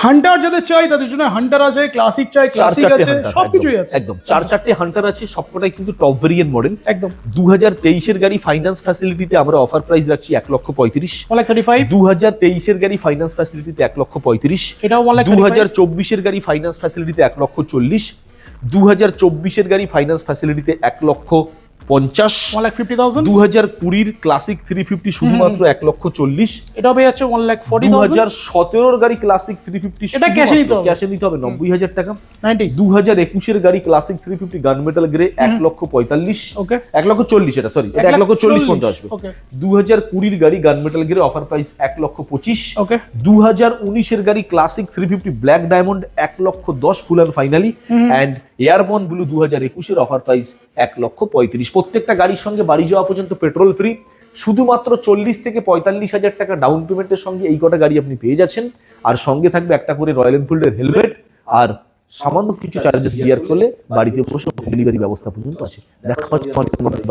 Hunter যাদের চাই তাদের জন্য হান্টার আছে, ক্লাসিক চাই ক্লাসিক আছে, সবকিছুই আছে একদম 4-4টে হান্টার আছে, সবকটাই কিন্তু টপ ভেরিয়েন্ট মডেল। একদম 2023 এর গাড়ি ফাইন্যান্স ফ্যাসিলিটিতে আমরা অফার প্রাইস রাখছি 1,35,00,000। 1,35,000 2023 এর গাড়ি ফাইন্যান্স ফ্যাসিলিটিতে 1,35,000। এটাও 1,35,000 2024 এর গাড়ি ফাইন্যান্স ফ্যাসিলিটিতে 1,40,00,000। 2024 এর গাড়ি ফাইন্যান্স ফ্যাসিলিটিতে 1,50,000। 1,50,000 2020 এর ক্লাসিক 350 শুধুমাত্র 1,40,00,000। এটাও পেয়ে যাচ্ছে 1,40,000 2017 এর গাড়ি ক্লাসিক 350 এটা ক্যাশে নিতে হবে, ক্যাশে নিতে হবে 90,000 টাকা। 90 2021 এর গাড়ি ক্লাসিক 350 গান মেটাল গ্রে 1,45,000। ওকে 1,40,000 এটা সরি, এটা 1,40,000 পর্যন্ত আসবে। ওকে 2020 এর গাড়ি gun metal grey offer price 1,25,00,000। Okay 2019 এর গাড়ি classic 350 black diamond 1,10,00,000 full and finally. And airborne blue 2021 এর অফার প্রাইস 1,35,000। প্রত্যেকটা গাড়ির সঙ্গে বাড়ি যাওয়া পর্যন্ত পেট্রোল ফ্রি। শুধুমাত্র 40 থেকে 45,000 টাকা ডাউন পেমেন্টের সঙ্গে এই কটা গাড়ি আপনি পেয়ে যাচ্ছেন। আর সঙ্গে থাকবে একটা করে রয়্যাল এনফিল্ডের হেলমেট, আর সামান্য কিছু চার্জেস বিয়ার করলে বাড়িতে বসে ডেলিভারি ব্যবস্থা পর্যন্ত আছে। দেখা হচ্ছে অনেক